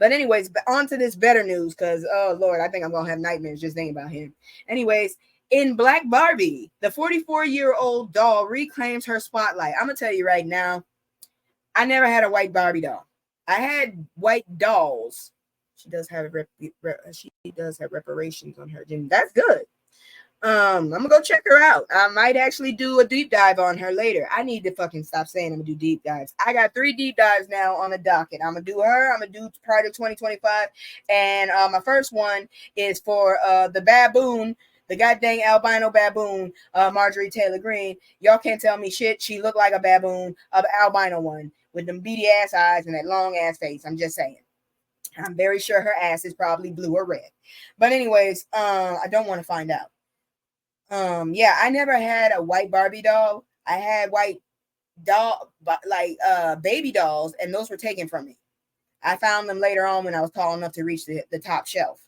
But anyways, on to this better news, because oh Lord, I think I'm gonna have nightmares just thinking about him. Anyways, in Black Barbie, the 44-year-old doll reclaims her spotlight. I'm gonna tell you right now, I never had a white Barbie doll. I had white dolls. She does have reparations on her, and that's good. I'm gonna go check her out. I might actually do a deep dive on her later. I need to fucking stop saying I'm gonna do deep dives. I got 3 deep dives now on the docket. I'm gonna do her. I'm gonna do Project 2025, and my first one is for the baboon, the goddamn albino baboon, Marjorie Taylor Greene. Y'all can't tell me shit. She looked like a baboon, an albino one with them beady ass eyes and that long ass face. I'm just saying. I'm very sure her ass is probably blue or red. But anyways, I don't want to find out. Yeah, I never had a white Barbie doll. I had white doll, like baby dolls, and those were taken from me. I found them later on when I was tall enough to reach the top shelf.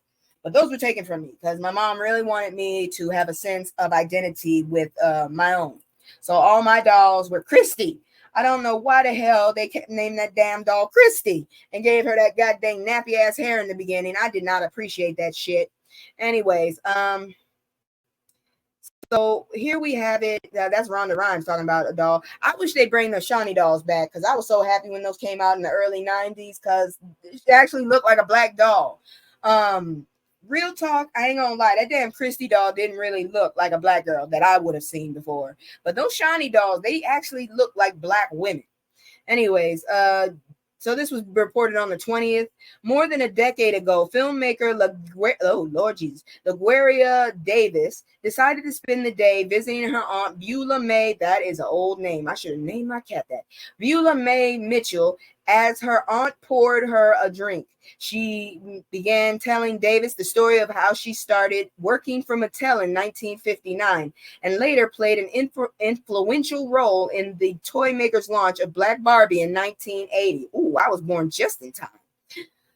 But those were taken from me because my mom really wanted me to have a sense of identity with my own. So all my dolls were Christy. I don't know why the hell they kept naming that damn doll Christy and gave her that goddamn nappy ass hair in the beginning. I did not appreciate that shit. Anyways, so here we have it. That's Rhonda Rhimes talking about a doll. I wish they'd bring the Shawnee dolls back because I was so happy when those came out in the early 90s because they actually looked like a black doll. Real talk, I ain't gonna lie, that damn Christy doll didn't really look like a black girl that I would have seen before. But those Shawnee dolls, they actually look like black women. Anyways, so this was reported on the 20th. More than a decade ago, filmmaker LaGueria Davis decided to spend the day visiting her aunt Beulah May. That is an old name. I should have named my cat that. Beulah May Mitchell, as her aunt poured her a drink. She began telling Davis the story of how she started working for Mattel in 1959 and later played an influential role in the toy maker's launch of Black Barbie in 1980. Ooh, I was born just in time.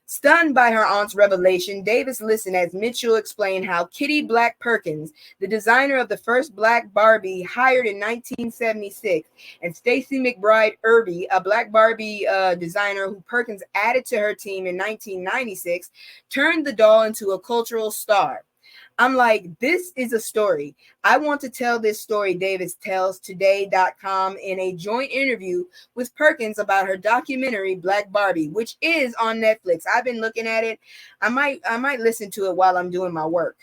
Stunned by her aunt's revelation, Davis listened as Mitchell explained how Kitty Black Perkins, the designer of the first Black Barbie hired in 1976, and Stacy McBride Irby, a Black Barbie designer who Perkins added to her team in 1996, turned the doll into a cultural star. I'm like, this is a story. I want to tell this story, Davis tells Today.com in a joint interview with Perkins about her documentary, Black Barbie, which is on Netflix. I've been looking at it. I might listen to it while I'm doing my work.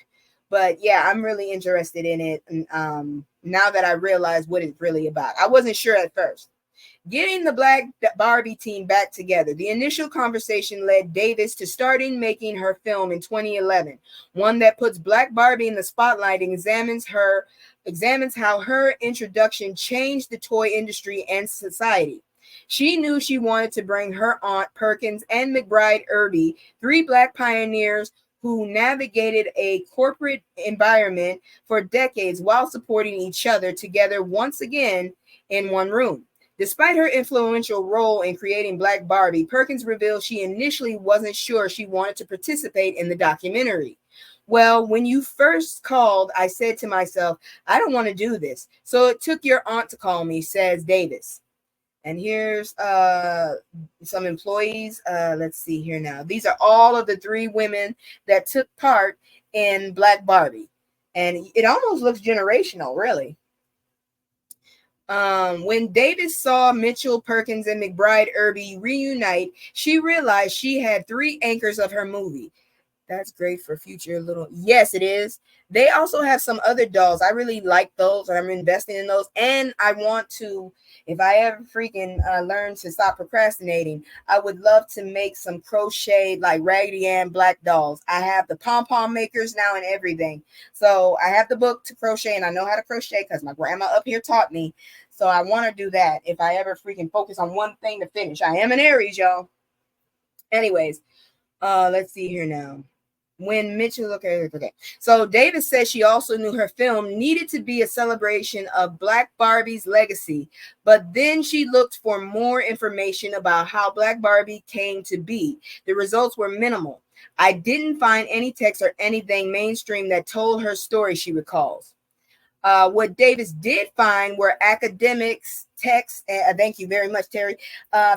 But yeah, I'm really interested in it. And, now that I realize what it's really about. I wasn't sure at first. Getting the Black Barbie team back together. The initial conversation led Davis to starting making her film in 2011, one that puts Black Barbie in the spotlight and examines how her introduction changed the toy industry and society. She knew she wanted to bring her aunt Perkins and McBride Irby, 3 Black pioneers who navigated a corporate environment for decades while supporting each other together once again in one room. Despite her influential role in creating Black Barbie, Perkins revealed she initially wasn't sure she wanted to participate in the documentary. Well, when you first called, I said to myself, I don't want to do this. So it took your aunt to call me, says Davis. And here's some employees. Let's see here now. These are all of the 3 women that took part in Black Barbie. And it almost looks generational, really. When Davis saw Mitchell, Perkins, and McBride Irby reunite, she realized she had 3 anchors of her movie. That's great for future little. Yes, it is. They also have some other dolls. I really like those, and I'm investing in those. And I want to, if I ever freaking learn to stop procrastinating, I would love to make some crochet like Raggedy Ann black dolls. I have the pom-pom makers now and everything. So I have the book to crochet, and I know how to crochet because my grandma up here taught me. So I want to do that if I ever freaking focus on one thing to finish. I am an Aries, y'all. Anyways, let's see here now. When Mitchell, okay. So Davis says she also knew her film needed to be a celebration of Black Barbie's legacy, but then she looked for more information about how Black Barbie came to be. The results were minimal. I didn't find any text or anything mainstream that told her story, she recalls. What Davis did find were academics, texts, thank you very much, Terry,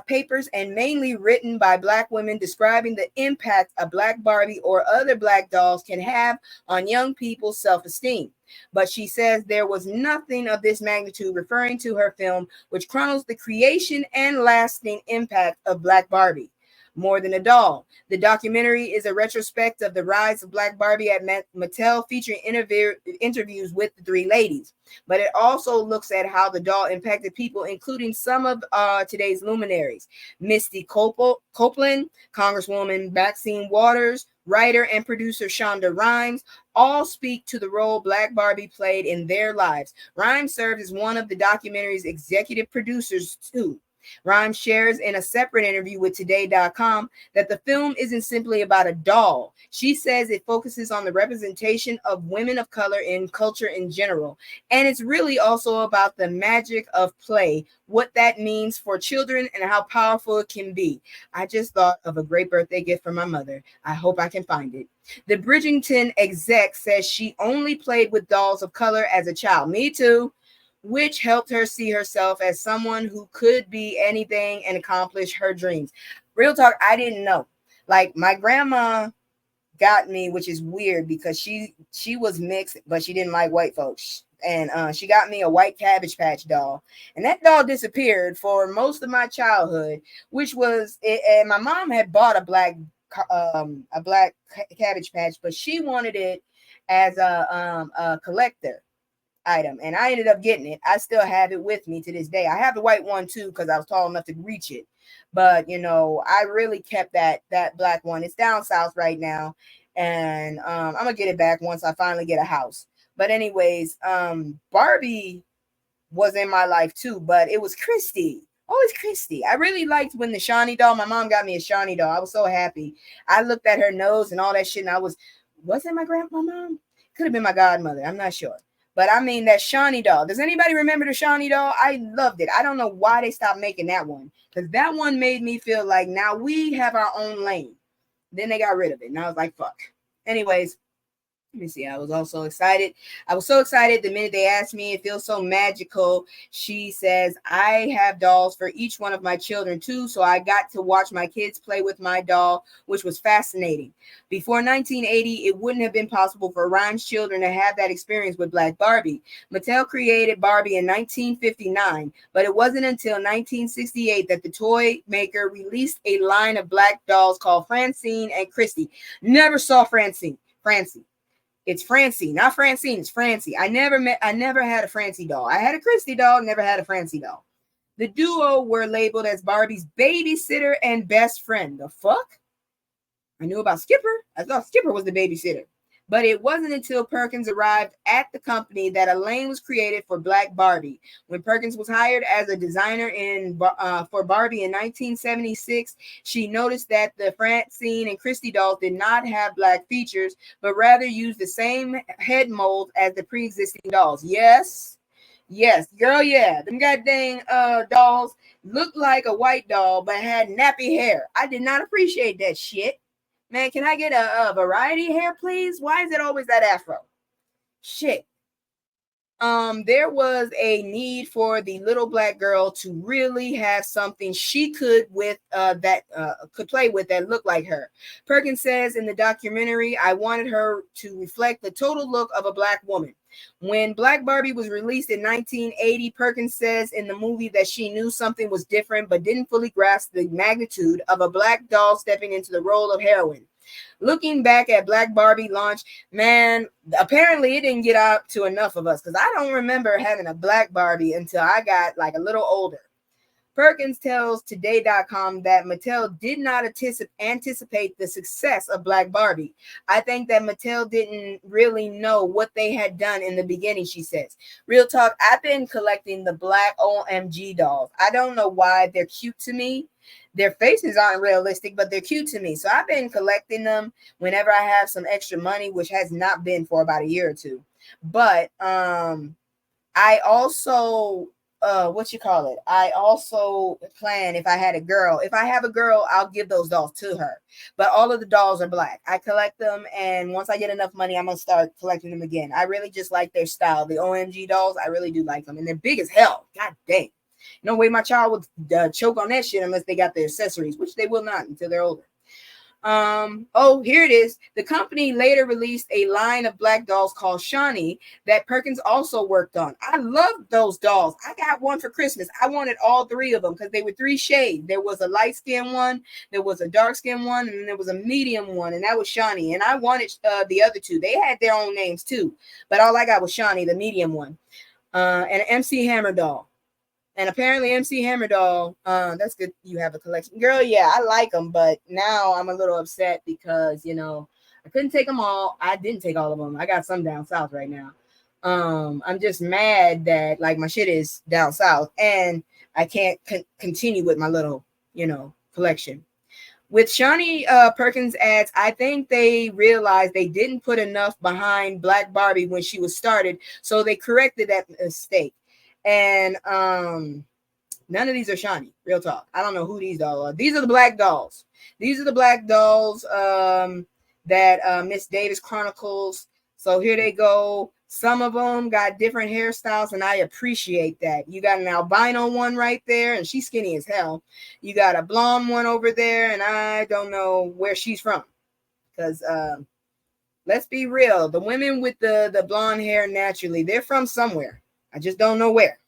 papers, and mainly written by Black women describing the impact a Black Barbie or other Black dolls can have on young people's self-esteem. But she says there was nothing of this magnitude referring to her film, which chronicles the creation and lasting impact of Black Barbie. More Than a Doll. The documentary is a retrospect of the rise of Black Barbie at Mattel, featuring interviews with the three ladies. But it also looks at how the doll impacted people, including some of today's luminaries. Misty Copeland, Congresswoman Maxine Waters, writer and producer Shonda Rhimes, all speak to the role Black Barbie played in their lives. Rhimes served as one of the documentary's executive producers, too. Rhimes shares in a separate interview with Today.com that the film isn't simply about a doll. She says it focuses on the representation of women of color in culture in general. And it's really also about the magic of play, what that means for children, and how powerful it can be. I just thought of a great birthday gift for my mother. I hope I can find it. The Bridgerton exec says she only played with dolls of color as a child. Me too. Which helped her see herself as someone who could be anything and accomplish her dreams. Real talk, I didn't know. Like, my grandma got me, which is weird because she was mixed, but she didn't like white folks. And she got me a white Cabbage Patch doll. And that doll disappeared for most of my childhood, which was, and my mom had bought a black Cabbage Patch, but she wanted it as a collector item, and I ended up getting it. I still have it with me to this day. I have the white one too because I was tall enough to reach it, but you know, I really kept that black one. It's down south right now, and I'm gonna get it back once I finally get a house. But anyways, Barbie was in my life too, but it was Christy. Always Christy. I really liked when the Shawnee doll, my mom got me a Shawnee doll. I was so happy. I looked at her nose and all that shit, and was it my grandma mom? Could have been my godmother. I'm not sure. But I mean, that Shawnee doll. Does anybody remember the Shawnee doll? I loved it. I don't know why they stopped making that one, because that one made me feel like now we have our own lane. Then they got rid of it, and I was like, fuck. Anyways, let me see. I was also excited. I was so excited the minute they asked me. It feels so magical. She says, I have dolls for each one of my children too. So I got to watch my kids play with my doll, which was fascinating. Before 1980, it wouldn't have been possible for Ryan's children to have that experience with Black Barbie. Mattel created Barbie in 1959, but it wasn't until 1968 that the toy maker released a line of Black dolls called Francine and Christy. Never saw Francie. It's Francie, not Francine. It's Francie. I never had a Francie doll. I had a Christy doll, never had a Francie doll. The duo were labeled as Barbie's babysitter and best friend. The fuck? I knew about Skipper. I thought Skipper was the babysitter. But it wasn't until Perkins arrived at the company that a lane was created for Black Barbie. When Perkins was hired as a designer for Barbie in 1976, she noticed that the Francine and Christy dolls did not have Black features, but rather used the same head mold as the pre-existing dolls. Yes, girl, yeah. Them goddamn dolls looked like a white doll, but had nappy hair. I did not appreciate that shit. Man, can I get a variety hair, please? Why is it always that afro? Shit. There was a need for the little Black girl to really have something she could could play with that looked like her. Perkins says in the documentary, I wanted her to reflect the total look of a Black woman. When Black Barbie was released in 1980, Perkins says in the movie that she knew something was different, but didn't fully grasp the magnitude of a Black doll stepping into the role of heroine. Looking back at Black Barbie launch, man, apparently it didn't get out to enough of us, because I don't remember having a Black Barbie until I got like a little older. Perkins tells Today.com that Mattel did not anticipate the success of Black Barbie. I think that Mattel didn't really know what they had done in the beginning, she says. Real talk, I've been collecting the Black OMG dolls. I don't know why. They're cute to me. Their faces aren't realistic, but they're cute to me. So I've been collecting them whenever I have some extra money, which has not been for about a year or two. But I also what you call it, I also plan, if I had a girl, if I have a girl, I'll give those dolls to her. But all of the dolls are black. I collect them, and once I get enough money, I'm gonna start collecting them again. I really just like their style. The OMG dolls, I really do like them, and they're big as hell. God dang. No way my child would choke on that shit unless they got the accessories, which they will not until they're older. Oh, here it is. The company later released a line of black dolls called Shawnee that Perkins also worked on. I love those dolls. I got one for Christmas. I wanted all three of them because they were three shades. There was a light skin one, there was a dark skin one, and there was a medium one, and that was Shawnee. And I wanted the other two. They had their own names too, but all I got was Shawnee, the medium one, and an MC Hammer doll. And apparently MC Hammer doll, that's good. You have a collection. Girl, yeah, I like them, but now I'm a little upset because, I couldn't take them all. I didn't take all of them. I got some down south right now. I'm just mad that like my shit is down south and I can't continue with my little, collection. With Shawnee Perkins ads, I think they realized they didn't put enough behind Black Barbie when she was started, so they corrected that mistake. And none of these are Shawnee. Real talk. I don't know who these dolls are. These are the black dolls. These are the black dolls that Miss Davis Chronicles. So here they go. Some of them got different hairstyles, and I appreciate that. You got an albino one right there, and she's skinny as hell. You got a blonde one over there, and I don't know where she's from. Because let's be real. The women with the blonde hair naturally, they're from somewhere. I just don't know where.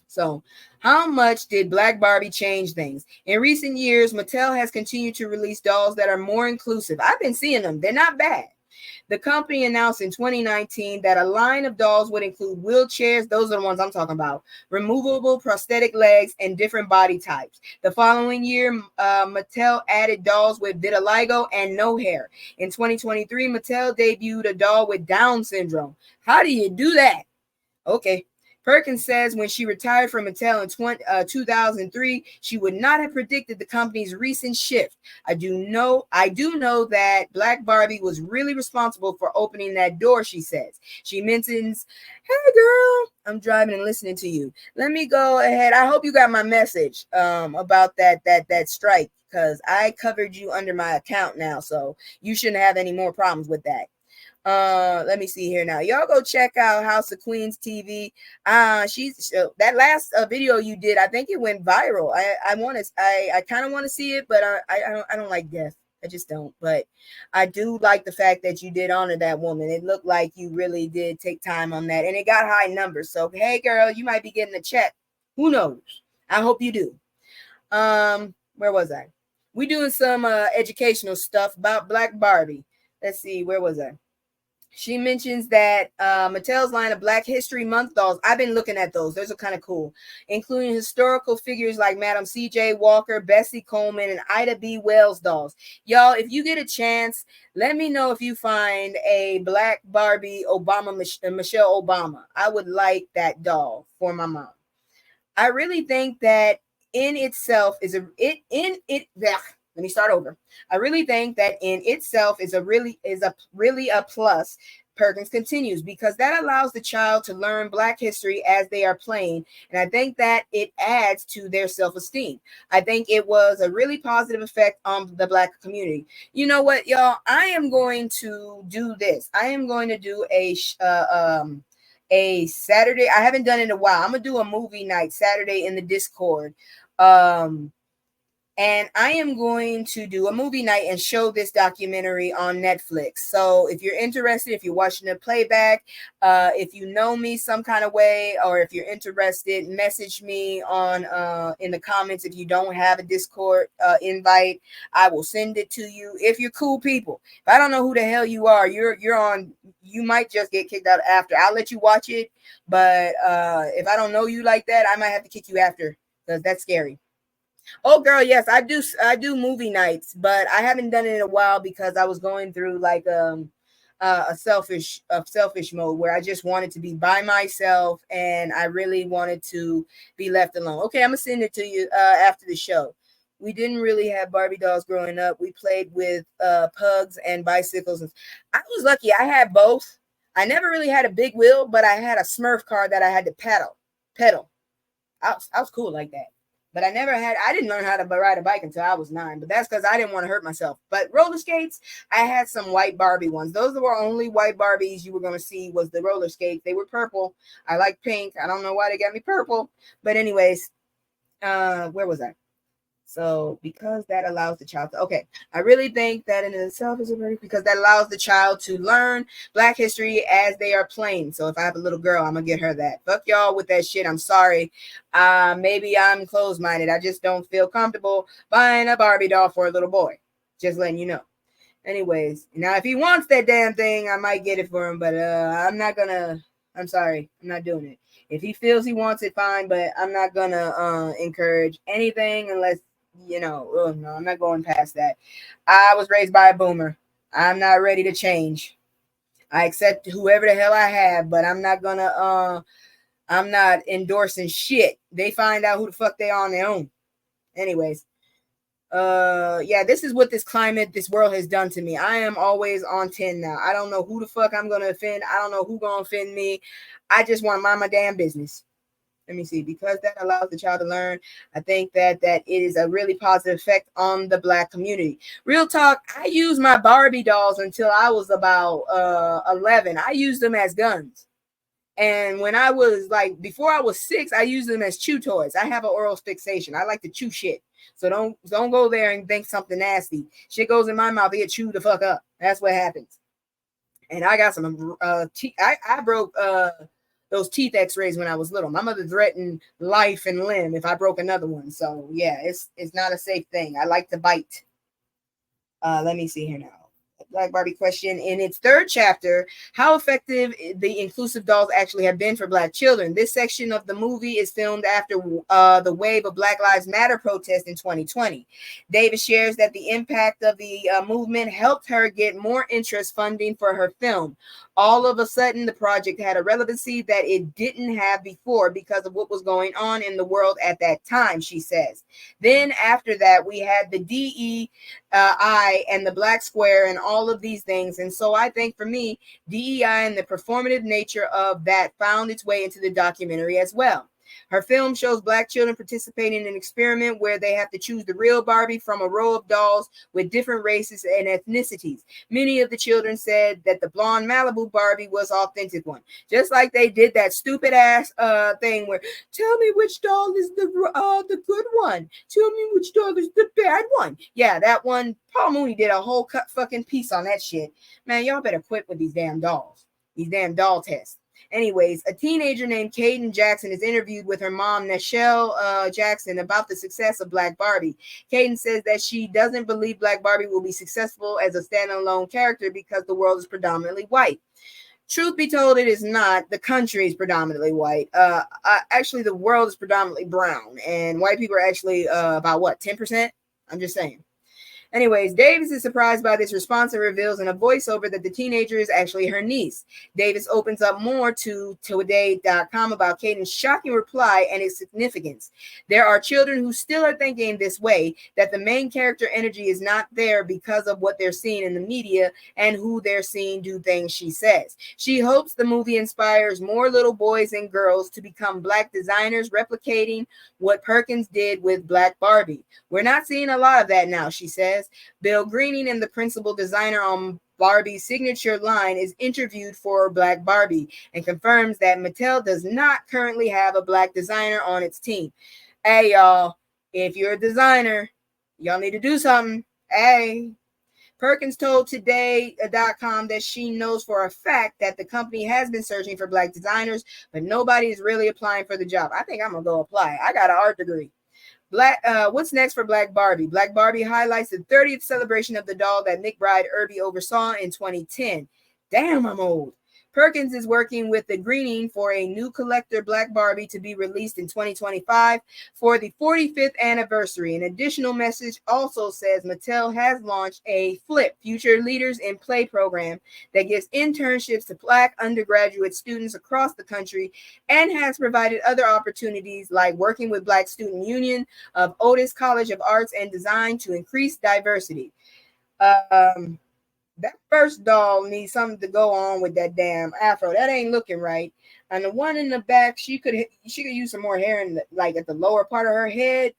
So, how much did Black Barbie change things? In recent years, Mattel has continued to release dolls that are more inclusive. I've been seeing them. They're not bad. The company announced in 2019 that a line of dolls would include wheelchairs, those are the ones I'm talking about, removable prosthetic legs, and different body types. The following year, Mattel added dolls with vitiligo and no hair. In 2023, Mattel debuted a doll with Down syndrome. How do you do that? Okay. Perkins says when she retired from Mattel in 2003, she would not have predicted the company's recent shift. I do know that Black Barbie was really responsible for opening that door, she says. She mentions, hey girl, I'm driving and listening to you. Let me go ahead. I hope you got my message about that strike, because I covered you under my account now, so you shouldn't have any more problems with that. Let me see here now. Y'all go check out House of Queens TV. She's that last video you did, I think it went viral. I kind of want to see it, but I don't like death. I just don't. But I do like the fact that you did honor that woman. It looked like you really did take time on that, and it got high numbers. So hey, girl, you might be getting a check. Who knows? I hope you do. Where was I? We doing some educational stuff about Black Barbie. Let's see. Where was I? She mentions that Mattel's line of Black History Month dolls, I've been looking at those. Those are kind of cool, including historical figures like Madam C.J. Walker, Bessie Coleman, and Ida B. Wells dolls. Y'all, if you get a chance, let me know if you find a Black Barbie Michelle Obama. I would like that doll for my mom. I really think that in itself is a it in it. Let me start over. I really think that in itself is a really a plus. Perkins continues, because that allows the child to learn Black history as they are playing, and I think that it adds to their self-esteem. I think it was a really positive effect on the Black community. You know what, y'all? I am going to do this. I am going to do a Saturday. I haven't done it in a while. I'm gonna do a movie night Saturday in the Discord. And I am going to do a movie night and show this documentary on Netflix. So if you're interested, if you're watching the playback, if you know me some kind of way, or if you're interested, message me on in the comments. If you don't have a Discord invite, I will send it to you. If you're cool people, if I don't know who the hell you are, you're on. You might just get kicked out after. I'll let you watch it, but if I don't know you like that, I might have to kick you after, because that's scary. Oh, girl, yes, I do movie nights, but I haven't done it in a while because I was going through like a selfish mode where I just wanted to be by myself and I really wanted to be left alone. Okay, I'm gonna send it to you after the show. We didn't really have Barbie dolls growing up. We played with pugs and bicycles. I was lucky. I had both. I never really had a big wheel, but I had a Smurf car that I had to pedal. I was cool like that. But I didn't learn how to ride a bike until I was 9, but that's because I didn't want to hurt myself. But roller skates, I had some white Barbie ones. Those were only white Barbies you were going to see was the roller skates. They were purple. I like pink. I don't know why they got me purple. But anyways, where was I? So because that allows the child to, okay, I really think that in itself is a very, because that allows the child to learn Black history as they are playing. So if I have a little girl, I'm gonna get her that. Fuck y'all with that shit. I'm sorry. Maybe I'm closed-minded. I just don't feel comfortable buying a Barbie doll for a little boy. Just letting you know. Anyways, now if he wants that damn thing, I might get it for him, but I'm not gonna. I'm sorry, I'm not doing it. If he feels he wants it, fine, but I'm not gonna encourage anything unless no, I'm not going past that. I was raised by a boomer. I'm not ready to change. I accept whoever the hell I have, but I'm not endorsing shit. They find out who the fuck they are on their own. Anyways, yeah, this is what this world has done to me. I am always on 10 now. I don't know who the fuck I'm gonna offend. I don't know who gonna offend me. I just want to mind my damn business. Let me see. Because that allows the child to learn, I think that it is a really positive effect on the Black community. Real talk, I used my Barbie dolls until I was about 11. I used them as guns. And when I was like, before I was 6, I used them as chew toys. I have an oral fixation. I like to chew shit. So don't go there and think something nasty. Shit goes in my mouth, it get chewed the fuck up. That's what happens. And I got some I broke those teeth x-rays when I was little. My mother threatened life and limb if I broke another one. So yeah, it's not a safe thing. I like to bite. Let me see here now. Black Barbie question in its 3rd chapter, how effective the inclusive dolls actually have been for Black children. This section of the movie is filmed after the wave of Black Lives Matter protest in 2020. Davis shares that the impact of the movement helped her get more interest funding for her film. All of a sudden, the project had a relevancy that it didn't have before because of what was going on in the world at that time, she says. Then after that, we had the DEI and the Black Square and all of these things. And so I think for me, DEI and the performative nature of that found its way into the documentary as well. Her film shows Black children participating in an experiment where they have to choose the real Barbie from a row of dolls with different races and ethnicities. Many of the children said that the blonde Malibu Barbie was authentic one. Just like they did that stupid ass thing where, tell me which doll is the good one. Tell me which doll is the bad one. Yeah, that one. Paul Mooney did a whole cut fucking piece on that shit. Man, y'all better quit with these damn dolls. These damn doll tests. Anyways, a teenager named Kaden Jackson is interviewed with her mom, Nichelle Jackson, about the success of Black Barbie. Kaden says that she doesn't believe Black Barbie will be successful as a standalone character because the world is predominantly white. Truth be told, it is not. The country is predominantly white. Actually, the world is predominantly brown, and white people are actually about what, 10%? I'm just saying. Anyways, Davis is surprised by this response and reveals in a voiceover that the teenager is actually her niece. Davis opens up more to Today.com about Caden's shocking reply and its significance. There are children who still are thinking this way, that the main character energy is not there because of what they're seeing in the media and who they're seeing do things, she says. She hopes the movie inspires more little boys and girls to become Black designers, replicating what Perkins did with Black Barbie. We're not seeing a lot of that now, she says. Bill Greening, and the principal designer on Barbie's signature line, is interviewed for Black Barbie and confirms that Mattel does not currently have a Black designer on its team. Hey, y'all, if you're a designer, y'all need to do something. Hey. Perkins told Today.com that she knows for a fact that the company has been searching for Black designers, but nobody is really applying for the job. I think I'm going to go apply. I got an art degree. What's next for Black Barbie? Black Barbie highlights the 30th celebration of the doll that McBride Irby oversaw in 2010. Damn, I'm old. Perkins is working with the Greening for a new collector Black Barbie to be released in 2025 for the 45th anniversary. An additional message also says Mattel has launched a FLIP, Future Leaders in Play program, that gives internships to Black undergraduate students across the country and has provided other opportunities like working with Black Student Union of Otis College of Arts and Design to increase diversity. that first doll needs something to go on with that damn afro. That ain't looking right. And the one in the back, she could use some more hair in like at the lower part of her head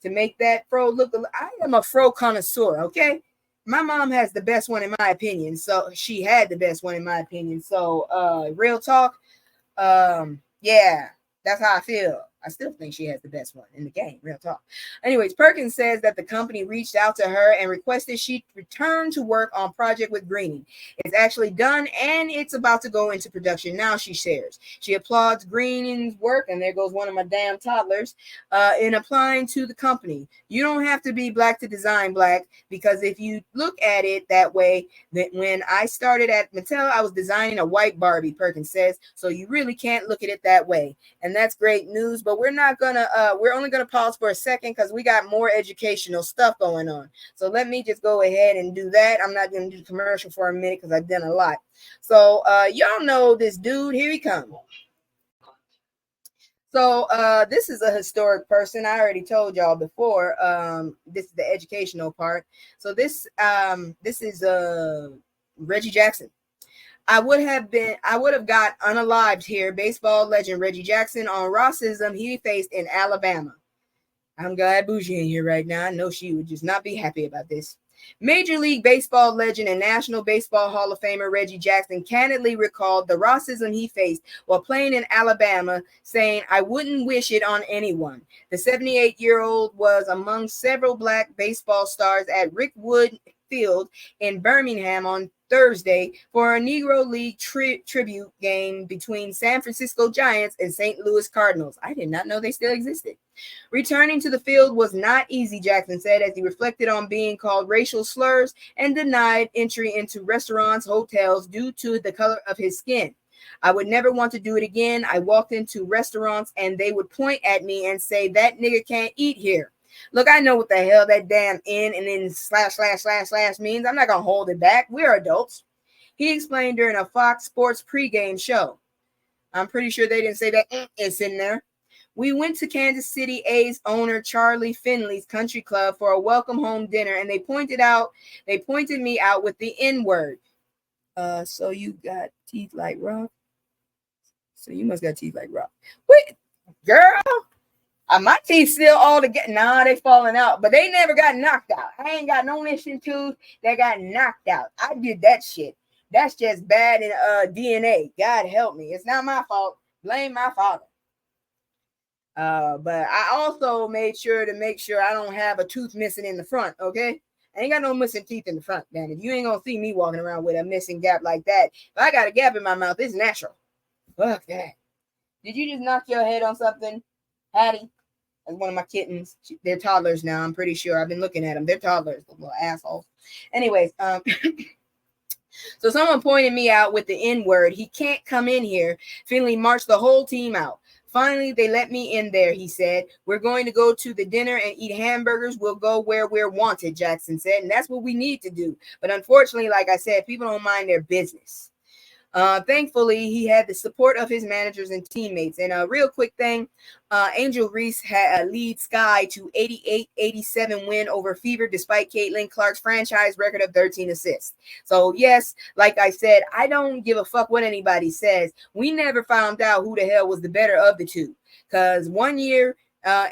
to make that fro look. I am a fro connoisseur. Okay, my mom has the best one in my opinion. So she had the best one in my opinion. So real talk. Yeah, that's how I feel. I still think she has the best one in the game. Real talk. Anyways, Perkins says that the company reached out to her and requested she return to work on project with Greening. It's actually done and it's about to go into production now, she shares. She applauds Greening's work, and there goes one of my damn toddlers, in applying to the company. You don't have to be black to design black, because if you look at it that way, that when I started at Mattel, I was designing a white Barbie, Perkins says. So you really can't look at it that way. And that's great news, but we're only gonna pause for a second because we got more educational stuff going on. So let me just go ahead and do that. I'm not gonna do the commercial for a minute because I've done a lot. So y'all know this dude, here he comes. So this is a historic person. I already told y'all before. This is the educational part. So this is Reggie Jackson. I would have got unalived here. Baseball legend Reggie Jackson on racism he faced in Alabama. I'm glad Bougie in here right now. I know she would just not be happy about this. Major League Baseball legend and National Baseball Hall of Famer Reggie Jackson candidly recalled the racism he faced while playing in Alabama, saying, "I wouldn't wish it on anyone." The 78-year-old was among several black baseball stars at Rick Wood Field in Birmingham on Thursday for a Negro League tribute game between San Francisco Giants and St. Louis Cardinals. I did not know they still existed. Returning to the field was not easy, Jackson said, as he reflected on being called racial slurs and denied entry into restaurants, hotels due to the color of his skin. "I would never want to do it again. I walked into restaurants and they would point at me and say, 'That nigga can't eat here.' Look, I know what the hell that damn in and then slash means. I'm not going to hold it back. We're adults." He explained during a Fox Sports pregame show. I'm pretty sure they didn't say that it's in there. "We went to Kansas City A's owner Charlie Finley's country club for a welcome home dinner, and they pointed me out with the N word. So you got teeth like rock? So you must got teeth like rock. Wait, girl, my teeth still all together. Nah, they falling out, but they never got knocked out. I ain't got no missing tooth that got knocked out. I did that shit. That's just bad in DNA. God help me. It's not my fault. Blame my father. But I also made sure to make sure I don't have a tooth missing in the front, okay? I ain't got no missing teeth in the front, man. If you ain't gonna see me walking around with a missing gap like that, if I got a gap in my mouth, it's natural. Fuck that. Did you just knock your head on something, Hattie? That's one of my kittens. They're toddlers now, I'm pretty sure. I've been looking at them. They're toddlers, the little assholes. Anyways, so someone pointed me out with the N word. He can't come in here. Finley marched the whole team out. Finally, they let me in there, he said. "We're going to go to the dinner and eat hamburgers. We'll go where we're wanted," Jackson said. And that's what we need to do. But unfortunately, like I said, people don't mind their business. Thankfully, he had the support of his managers and teammates. And a real quick thing, Angel Reese had a lead Sky to 88-87 win over Fever, despite Caitlin Clark's franchise record of 13 assists. So yes, like I said, I don't give a fuck what anybody says. We never found out who the hell was the better of the two, because one year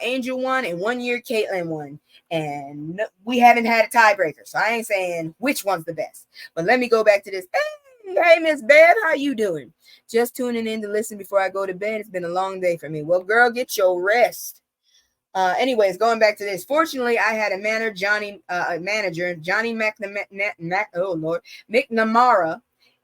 Angel won and one year Caitlin won, and we haven't had a tiebreaker. So I ain't saying which one's the best. But let me go back to this. Hey, Miss Bev, how you doing? Just tuning in to listen before I go to bed. It's been a long day for me. Well, girl, get your rest. Anyways, going back to this. Fortunately, I had a manager, Johnny McNamara.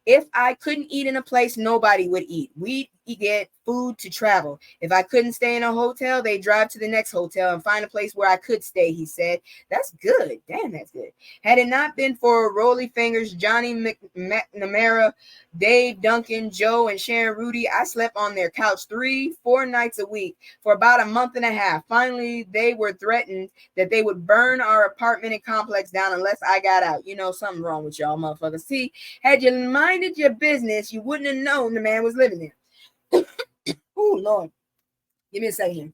If I couldn't eat in a place, nobody would eat. We'd get food to travel. If I couldn't stay in a hotel, they drive to the next hotel and find a place where I could stay, he said. That's good. Damn, that's good. Had it not been for Rolly Fingers, Johnny McNamara, Dave Duncan, Joe, and Sharon Rudy, I slept on their couch 3-4 nights a week for about a month and a half. Finally, they were threatened that they would burn our apartment and complex down unless I got out. You know, something wrong with y'all motherfuckers. See, had you minded your business, you wouldn't have known the man was living there. Oh, Lord. Give me a second here.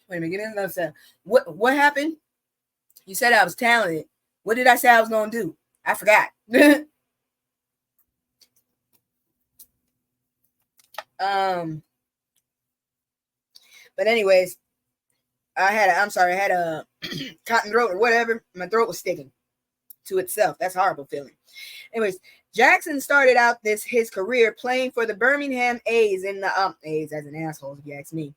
Wait a minute. Give me another second. What happened? You said I was talented. What did I say I was gonna do? I forgot. um, but anyways, I had a cotton throat or whatever. My throat was sticking to itself. That's a horrible feeling. Anyways, Jackson started out his career playing for the Birmingham A's in the A's as an asshole, if you ask me.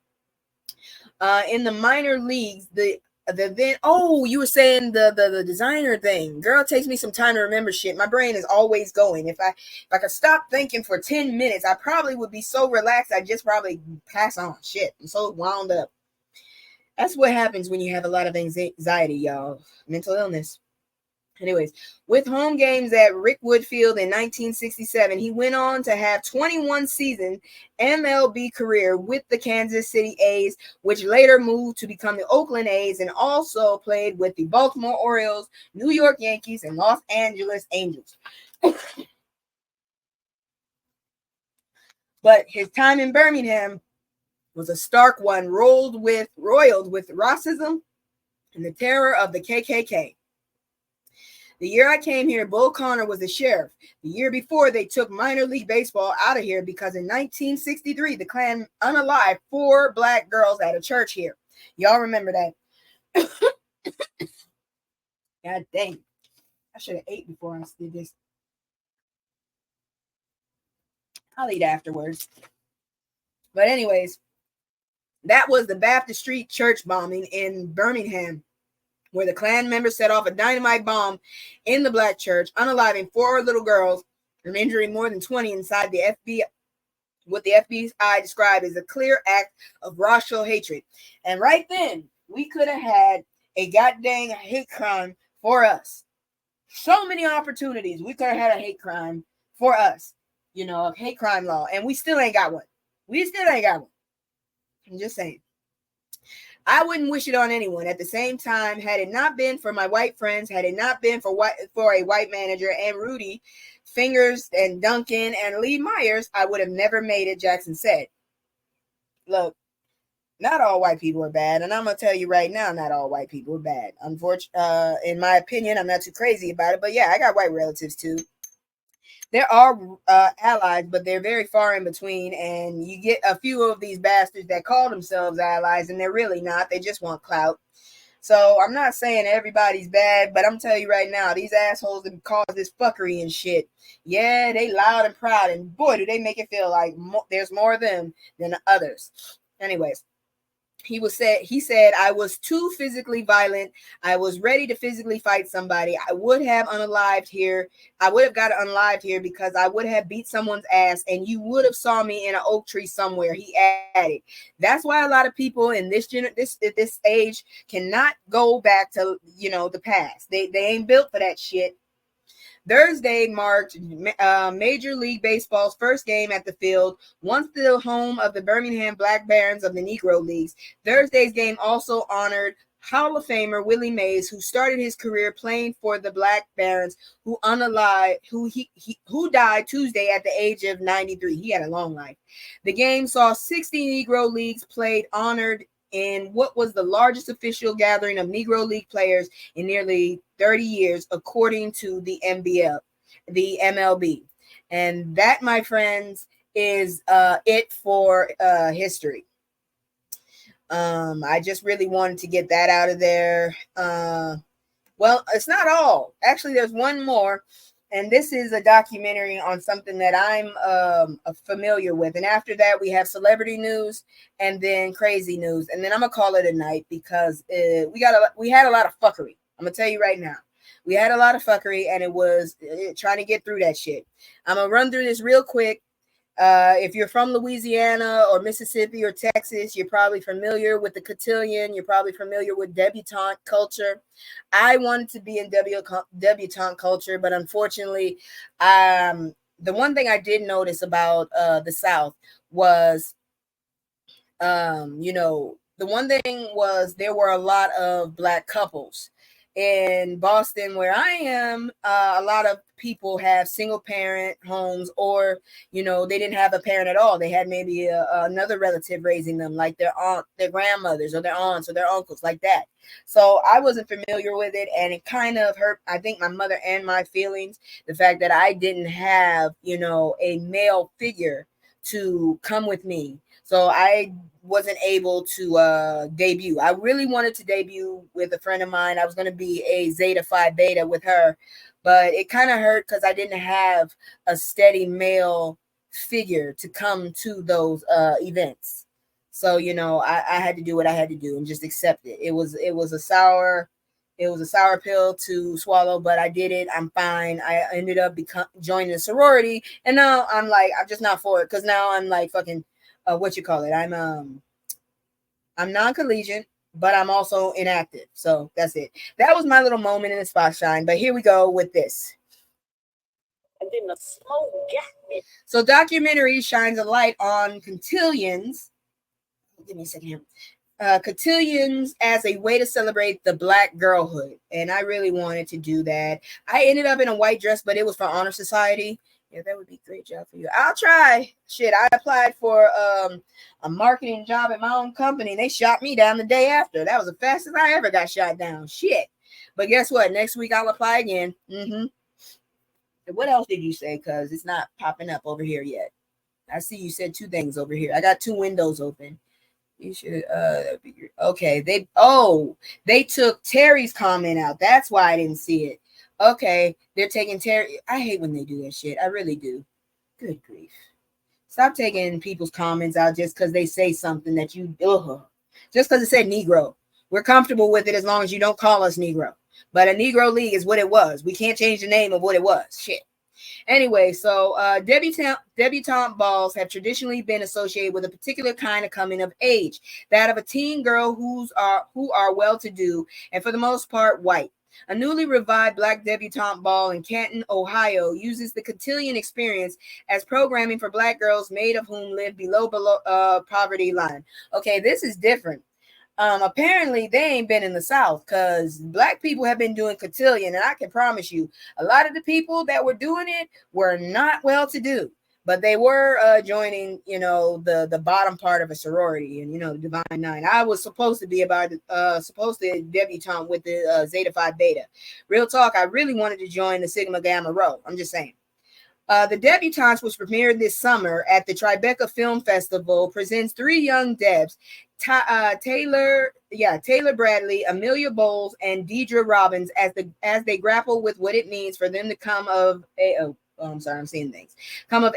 In the minor leagues, the then you were saying the designer thing. Girl, it takes me some time to remember shit. My brain is always going. If I could stop thinking for 10 minutes, I probably would be so relaxed I'd just probably pass on. Shit, I'm so wound up. That's what happens when you have a lot of anxiety, y'all. Mental illness. Anyways, with home games at Rickwood Field in 1967, he went on to have 21-season MLB career with the Kansas City A's, which later moved to become the Oakland A's, and also played with the Baltimore Orioles, New York Yankees, and Los Angeles Angels. But his time in Birmingham was a stark one, roiled with racism and the terror of the KKK. The year I came here, Bull Connor was the sheriff. The year before, they took minor league baseball out of here because in 1963, the Klan unalived 4 black girls at a church here. Y'all remember that? God dang. I should have ate before I did this. I'll eat afterwards. But anyways, that was the Baptist Street church bombing in Birmingham, where the Klan members set off a dynamite bomb in the black church, unaliving 4 little girls and injuring more than 20 inside the FBI. What the FBI described as a clear act of racial hatred. And right then, we could have had a goddamn hate crime for us. So many opportunities. We could have had a hate crime for us. You know, a hate crime law. And we still ain't got one. I'm just saying. I wouldn't wish it on anyone. At the same time, had it not been for my white friends, had it not been for a white manager and Rudy Fingers and Duncan and Lee Myers, I would have never made it, Jackson said. Look, not all white people are bad, and I'm going to tell you right now, not all white people are bad. Unfortunately, in my opinion, I'm not too crazy about it, but yeah, I got white relatives too. There are allies, but they're very far in between, and you get a few of these bastards that call themselves allies, and they're really not. They just want clout. So I'm not saying everybody's bad, but I'm telling you right now, these assholes that cause this fuckery and shit, yeah, they loud and proud, and boy, do they make it feel like there's more of them than others. Anyways. He said, I was too physically violent. I was ready to physically fight somebody. I would have got unalived here because I would have beat someone's ass and you would have saw me in an oak tree somewhere. He added. That's why a lot of people in this age cannot go back to, the past. They ain't built for that shit. Thursday marked Major League Baseball's first game at the field, once the home of the Birmingham Black Barons of the Negro Leagues. Thursday's game also honored Hall of Famer Willie Mays, who started his career playing for the Black Barons, who died Tuesday at the age of 93. He had a long life. The game saw 60 Negro Leagues played, honored in what was the largest official gathering of Negro League players in nearly 30 years, according to the MLB. And that, my friends, is it for history. I just really wanted to get that out of there. Well, it's not all. Actually, there's one more. And this is a documentary on something that I'm familiar with. And after that, we have celebrity news and then crazy news. And then I'm going to call it a night because we had a lot of fuckery. I'm going to tell you right now. We had a lot of fuckery and it was trying to get through that shit. I'm going to run through this real quick. If you're from Louisiana or Mississippi or Texas, you're probably familiar with the cotillion. You're probably familiar with debutante culture. I wanted to be in debutante culture, but unfortunately, the one thing I did notice about the South was, the one thing was there were a lot of black couples in Boston, where I am, a lot of people have single parent homes, or they didn't have a parent at all. They had maybe another relative raising them, like their aunt, their grandmothers, or their aunts, or their uncles, like that. So I wasn't familiar with it, and it kind of hurt, I think, my mother and my feelings. The fact that I didn't have, a male figure to come with me. So I wasn't able to debut. I really wanted to debut with a friend of mine. I was going to be a Zeta Phi Beta with her, but it kind of hurt because I didn't have a steady male figure to come to those events. So I had to do what I had to do and just accept it. It was a sour pill to swallow, but I did it. I'm fine. I ended up joining a sorority, and now I'm just not for it, because now I'm like fucking what you call it. I'm non-collegiate, but I'm also inactive. So that's it. That was my little moment in the spotshine. But here we go with this. And then the smoke got me. So documentary shines a light on cotillions. Give me a second here. Cotillions as a way to celebrate the Black girlhood, and I really wanted to do that. I ended up in a white dress, but it was for Honor Society. Yeah, that would be a great job for you. I'll try. Shit, I applied for a marketing job at my own company. They shot me down the day after. That was the fastest I ever got shot down. Shit. But guess what? Next week I'll apply again. What else did you say? Because it's not popping up over here yet. I see you said two things over here. I got two windows open. You should okay. They took Terry's comment out. That's why I didn't see it. Okay, they're taking Terry. I hate when they do that shit. I really do. Good grief. Stop taking people's comments out just because they say something that you just because it said Negro. We're comfortable with it as long as you don't call us Negro. But a Negro League is what it was. We can't change the name of what it was. Shit. Anyway, so debutante balls have traditionally been associated with a particular kind of coming of age, that of a teen girl who are well-to-do and for the most part white. A newly revived Black debutante ball in Canton, Ohio, uses the cotillion experience as programming for Black girls, many of whom live below poverty line. Okay, this is different. Apparently they ain't been in the South, because Black people have been doing cotillion, and I can promise you a lot of the people that were doing it were not well to do, but they were joining the bottom part of a sorority, and the Divine Nine. I was supposed to be supposed to debutante with the Zeta Phi Beta. Real talk, I really wanted to join the Sigma Gamma Rho. I'm just saying. The Debutantes, which premiered this summer at the Tribeca Film Festival, presents three young Debs, Taylor Bradley, Amelia Bowles, and Deidre Robbins, as they grapple with what it means for them to come of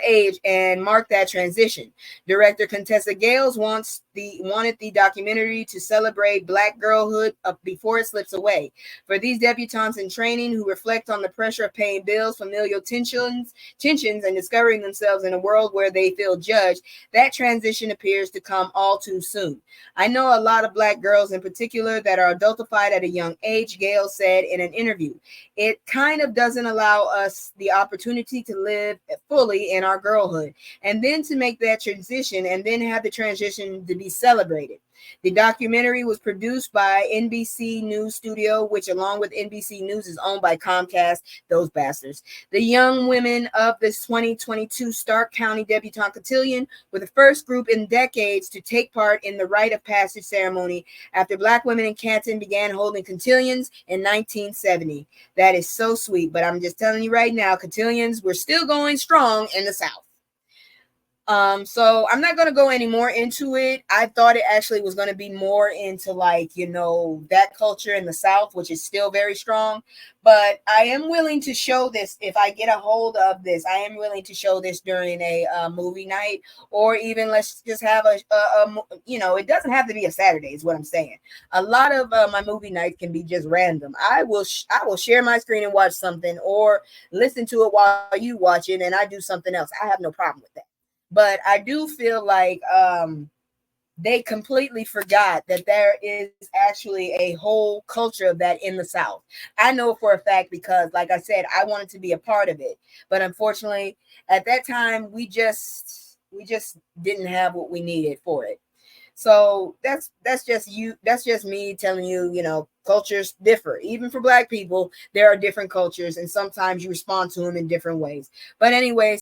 age and mark that transition. Director Contessa Gales wanted the documentary to celebrate Black girlhood before it slips away. For these debutantes in training who reflect on the pressure of paying bills, familial tensions, and discovering themselves in a world where they feel judged, that transition appears to come all too soon. I know a lot of Black girls in particular that are adultified at a young age, Gale said in an interview. It kind of doesn't allow us the opportunity to live fully in our girlhood, and then to make that transition, and then have the transition to be celebrated. The documentary was produced by NBC News Studio, which along with NBC News is owned by Comcast, those bastards. The young women of this 2022 Stark County Debutante Cotillion were the first group in decades to take part in the rite of passage ceremony after Black women in Canton began holding cotillions in 1970. That is so sweet, but I'm just telling you right now, cotillions were still going strong in the South. So I'm not going to go any more into it. I thought it actually was going to be more into that culture in the South, which is still very strong, but I am willing to show this. If I get a hold of this, I am willing to show this during a movie night, or even let's just have it doesn't have to be a Saturday is what I'm saying. A lot of my movie nights can be just random. I will share my screen and watch something, or listen to it while you watch it and I do something else. I have no problem with that. But I do feel like they completely forgot that there is actually a whole culture of that in the South. I know for a fact because, like I said, I wanted to be a part of it. But unfortunately, at that time, we just didn't have what we needed for it. So that's just you. That's just me telling you, cultures differ. Even for Black people, there are different cultures, and sometimes you respond to them in different ways. But anyways,